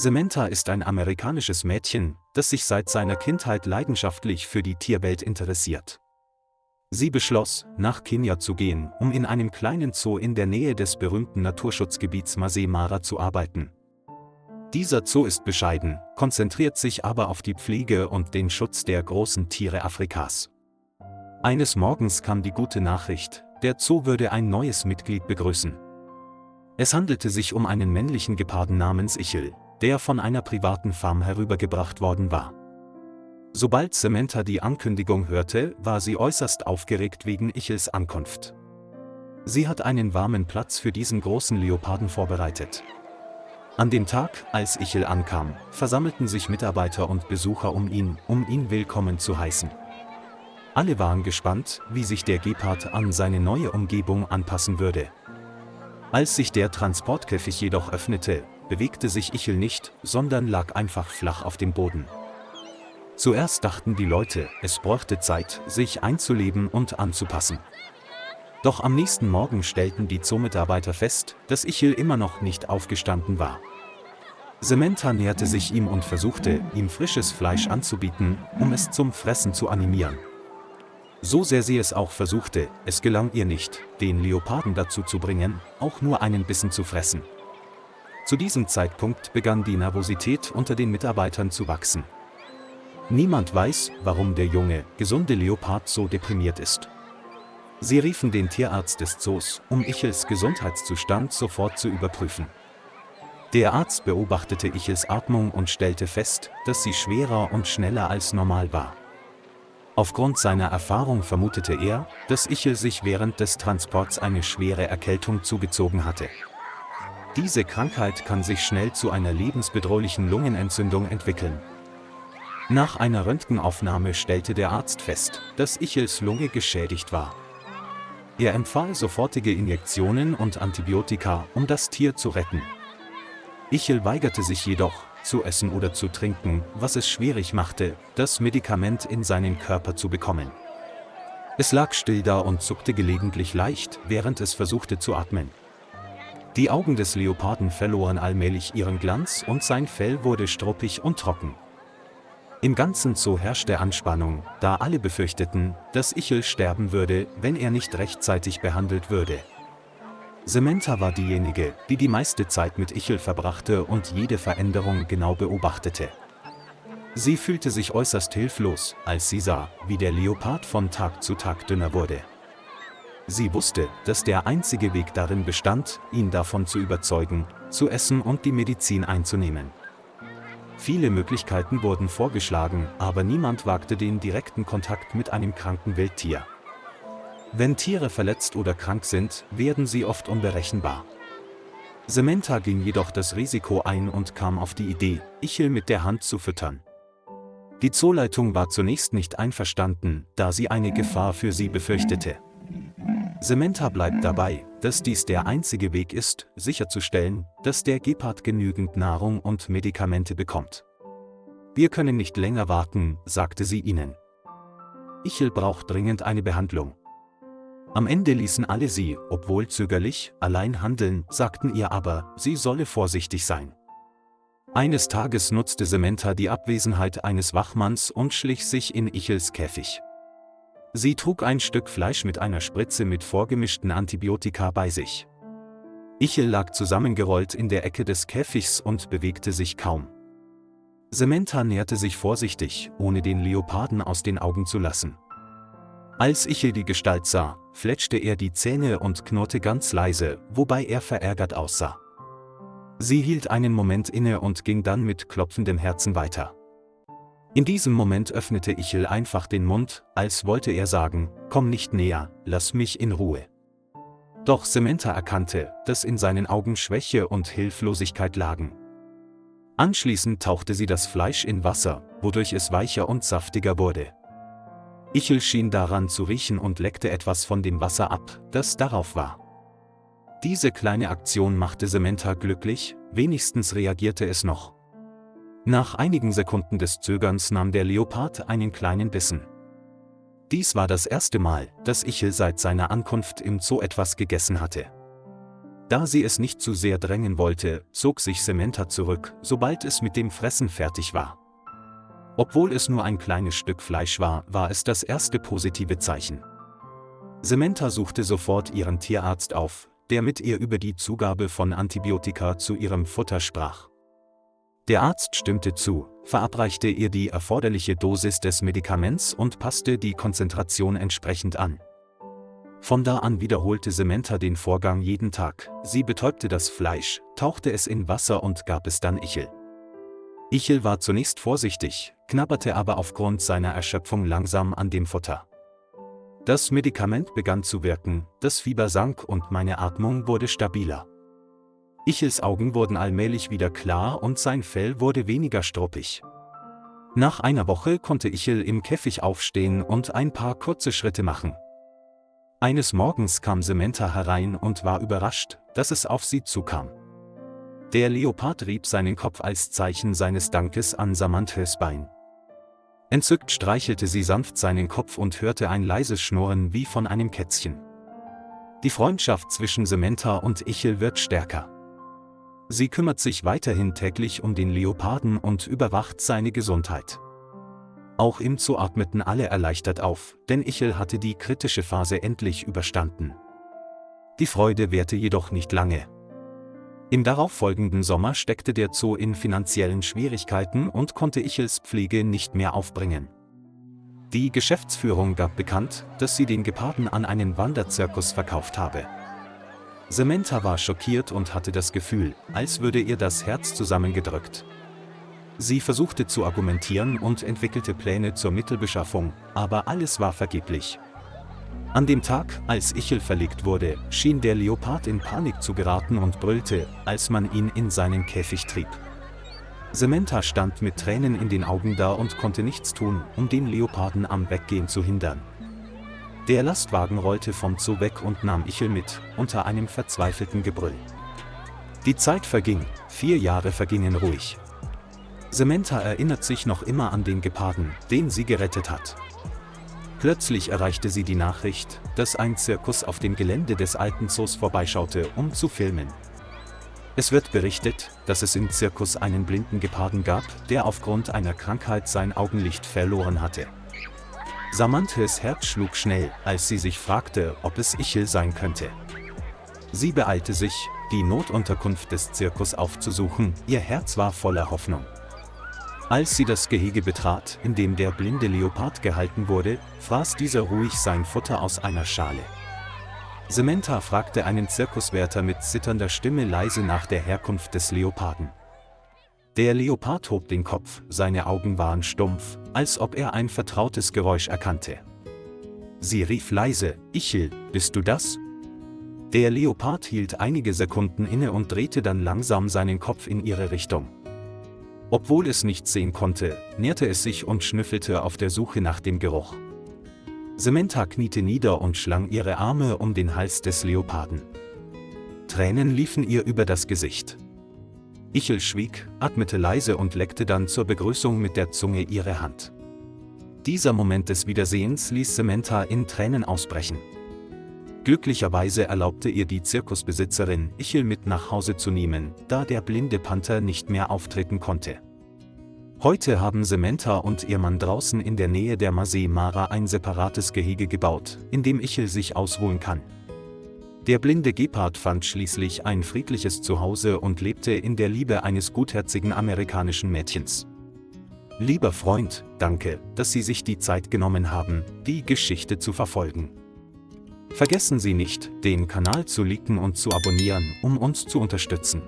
Samantha ist ein amerikanisches Mädchen, das sich seit seiner Kindheit leidenschaftlich für die Tierwelt interessiert. Sie beschloss, nach Kenia zu gehen, um in einem kleinen Zoo in der Nähe des berühmten Naturschutzgebiets Masai Mara zu arbeiten. Dieser Zoo ist bescheiden, konzentriert sich aber auf die Pflege und den Schutz der großen Tiere Afrikas. Eines Morgens kam die gute Nachricht, der Zoo würde ein neues Mitglied begrüßen. Es handelte sich um einen männlichen Geparden namens Ichel, der von einer privaten Farm herübergebracht worden war. Sobald Samantha die Ankündigung hörte, war sie äußerst aufgeregt wegen Ichels Ankunft. Sie hat einen warmen Platz für diesen großen Leoparden vorbereitet. An dem Tag, als Ichel ankam, versammelten sich Mitarbeiter und Besucher um ihn willkommen zu heißen. Alle waren gespannt, wie sich der Gepard an seine neue Umgebung anpassen würde. Als sich der Transportkäfig jedoch öffnete, bewegte sich Ichel nicht, sondern lag einfach flach auf dem Boden. Zuerst dachten die Leute, es bräuchte Zeit, sich einzuleben und anzupassen. Doch am nächsten Morgen stellten die Zoomitarbeiter fest, dass Ichel immer noch nicht aufgestanden war. Samantha näherte sich ihm und versuchte, ihm frisches Fleisch anzubieten, um es zum Fressen zu animieren. So sehr sie es auch versuchte, es gelang ihr nicht, den Leoparden dazu zu bringen, auch nur einen Bissen zu fressen. Zu diesem Zeitpunkt begann die Nervosität unter den Mitarbeitern zu wachsen. Niemand weiß, warum der junge, gesunde Leopard so deprimiert ist. Sie riefen den Tierarzt des Zoos, um Ichels Gesundheitszustand sofort zu überprüfen. Der Arzt beobachtete Ichels Atmung und stellte fest, dass sie schwerer und schneller als normal war. Aufgrund seiner Erfahrung vermutete er, dass Ichel sich während des Transports eine schwere Erkältung zugezogen hatte. Diese Krankheit kann sich schnell zu einer lebensbedrohlichen Lungenentzündung entwickeln. Nach einer Röntgenaufnahme stellte der Arzt fest, dass Ichels Lunge geschädigt war. Er empfahl sofortige Injektionen und Antibiotika, um das Tier zu retten. Ichel weigerte sich jedoch, zu essen oder zu trinken, was es schwierig machte, das Medikament in seinen Körper zu bekommen. Es lag still da und zuckte gelegentlich leicht, während es versuchte zu atmen. Die Augen des Leoparden verloren allmählich ihren Glanz und sein Fell wurde struppig und trocken. Im ganzen Zoo herrschte Anspannung, da alle befürchteten, dass Ichel sterben würde, wenn er nicht rechtzeitig behandelt würde. Samantha war diejenige, die die meiste Zeit mit Ichel verbrachte und jede Veränderung genau beobachtete. Sie fühlte sich äußerst hilflos, als sie sah, wie der Leopard von Tag zu Tag dünner wurde. Sie wusste, dass der einzige Weg darin bestand, ihn davon zu überzeugen, zu essen und die Medizin einzunehmen. Viele Möglichkeiten wurden vorgeschlagen, aber niemand wagte den direkten Kontakt mit einem kranken Wildtier. Wenn Tiere verletzt oder krank sind, werden sie oft unberechenbar. Samantha ging jedoch das Risiko ein und kam auf die Idee, Ichel mit der Hand zu füttern. Die Zooleitung war zunächst nicht einverstanden, da sie eine Gefahr für sie befürchtete. Samantha bleibt dabei, dass dies der einzige Weg ist, sicherzustellen, dass der Gepard genügend Nahrung und Medikamente bekommt. Wir können nicht länger warten, sagte sie ihnen. Ichel braucht dringend eine Behandlung. Am Ende ließen alle sie, obwohl zögerlich, allein handeln, sagten ihr aber, sie solle vorsichtig sein. Eines Tages nutzte Samantha die Abwesenheit eines Wachmanns und schlich sich in Ichels Käfig. Sie trug ein Stück Fleisch mit einer Spritze mit vorgemischten Antibiotika bei sich. Ichel lag zusammengerollt in der Ecke des Käfigs und bewegte sich kaum. Samantha näherte sich vorsichtig, ohne den Leoparden aus den Augen zu lassen. Als Ichel die Gestalt sah, fletschte er die Zähne und knurrte ganz leise, wobei er verärgert aussah. Sie hielt einen Moment inne und ging dann mit klopfendem Herzen weiter. In diesem Moment öffnete Ichel einfach den Mund, als wollte er sagen, komm nicht näher, lass mich in Ruhe. Doch Samantha erkannte, dass in seinen Augen Schwäche und Hilflosigkeit lagen. Anschließend tauchte sie das Fleisch in Wasser, wodurch es weicher und saftiger wurde. Ichel schien daran zu riechen und leckte etwas von dem Wasser ab, das darauf war. Diese kleine Aktion machte Samantha glücklich, wenigstens reagierte es noch. Nach einigen Sekunden des Zögerns nahm der Leopard einen kleinen Bissen. Dies war das erste Mal, dass Ichel seit seiner Ankunft im Zoo etwas gegessen hatte. Da sie es nicht zu sehr drängen wollte, zog sich Samantha zurück, sobald es mit dem Fressen fertig war. Obwohl es nur ein kleines Stück Fleisch war, war es das erste positive Zeichen. Samantha suchte sofort ihren Tierarzt auf, der mit ihr über die Zugabe von Antibiotika zu ihrem Futter sprach. Der Arzt stimmte zu, verabreichte ihr die erforderliche Dosis des Medikaments und passte die Konzentration entsprechend an. Von da an wiederholte Samantha den Vorgang jeden Tag. Sie betäubte das Fleisch, tauchte es in Wasser und gab es dann Ichel. Ichel war zunächst vorsichtig, knabberte aber aufgrund seiner Erschöpfung langsam an dem Futter. Das Medikament begann zu wirken, das Fieber sank und meine Atmung wurde stabiler. Ichels Augen wurden allmählich wieder klar und sein Fell wurde weniger struppig. Nach einer Woche konnte Ichel im Käfig aufstehen und ein paar kurze Schritte machen. Eines Morgens kam Samantha herein und war überrascht, dass es auf sie zukam. Der Leopard rieb seinen Kopf als Zeichen seines Dankes an Samanthas Bein. Entzückt streichelte sie sanft seinen Kopf und hörte ein leises Schnurren wie von einem Kätzchen. Die Freundschaft zwischen Samantha und Ichel wird stärker. Sie kümmert sich weiterhin täglich um den Leoparden und überwacht seine Gesundheit. Auch im Zoo atmeten alle erleichtert auf, denn Ichel hatte die kritische Phase endlich überstanden. Die Freude währte jedoch nicht lange. Im darauffolgenden Sommer steckte der Zoo in finanziellen Schwierigkeiten und konnte Ichels Pflege nicht mehr aufbringen. Die Geschäftsführung gab bekannt, dass sie den Geparden an einen Wanderzirkus verkauft habe. Samantha war schockiert und hatte das Gefühl, als würde ihr das Herz zusammengedrückt. Sie versuchte zu argumentieren und entwickelte Pläne zur Mittelbeschaffung, aber alles war vergeblich. An dem Tag, als Ichel verlegt wurde, schien der Leopard in Panik zu geraten und brüllte, als man ihn in seinen Käfig trieb. Samantha stand mit Tränen in den Augen da und konnte nichts tun, um den Leoparden am Weggehen zu hindern. Der Lastwagen rollte vom Zoo weg und nahm Ichel mit, unter einem verzweifelten Gebrüll. Die Zeit verging, 4 Jahre vergingen ruhig. Samantha erinnert sich noch immer an den Geparden, den sie gerettet hat. Plötzlich erreichte sie die Nachricht, dass ein Zirkus auf dem Gelände des alten Zoos vorbeischaute, um zu filmen. Es wird berichtet, dass es im Zirkus einen blinden Geparden gab, der aufgrund einer Krankheit sein Augenlicht verloren hatte. Samanthas Herz schlug schnell, als sie sich fragte, ob es Ichel sein könnte. Sie beeilte sich, die Notunterkunft des Zirkus aufzusuchen, ihr Herz war voller Hoffnung. Als sie das Gehege betrat, in dem der blinde Leopard gehalten wurde, fraß dieser ruhig sein Futter aus einer Schale. Samantha fragte einen Zirkuswärter mit zitternder Stimme leise nach der Herkunft des Leoparden. Der Leopard hob den Kopf, seine Augen waren stumpf, als ob er ein vertrautes Geräusch erkannte. Sie rief leise: „Ichel, bist du das?“ Der Leopard hielt einige Sekunden inne und drehte dann langsam seinen Kopf in ihre Richtung. Obwohl es nichts sehen konnte, näherte es sich und schnüffelte auf der Suche nach dem Geruch. Samantha kniete nieder und schlang ihre Arme um den Hals des Leoparden. Tränen liefen ihr über das Gesicht. Ichel schwieg, atmete leise und leckte dann zur Begrüßung mit der Zunge ihre Hand. Dieser Moment des Wiedersehens ließ Samantha in Tränen ausbrechen. Glücklicherweise erlaubte ihr die Zirkusbesitzerin, Ichel mit nach Hause zu nehmen, da der blinde Panther nicht mehr auftreten konnte. Heute haben Samantha und ihr Mann draußen in der Nähe der Masai Mara ein separates Gehege gebaut, in dem Ichel sich ausruhen kann. Der blinde Gepard fand schließlich ein friedliches Zuhause und lebte in der Liebe eines gutherzigen amerikanischen Mädchens. Lieber Freund, danke, dass Sie sich die Zeit genommen haben, die Geschichte zu verfolgen. Vergessen Sie nicht, den Kanal zu liken und zu abonnieren, um uns zu unterstützen.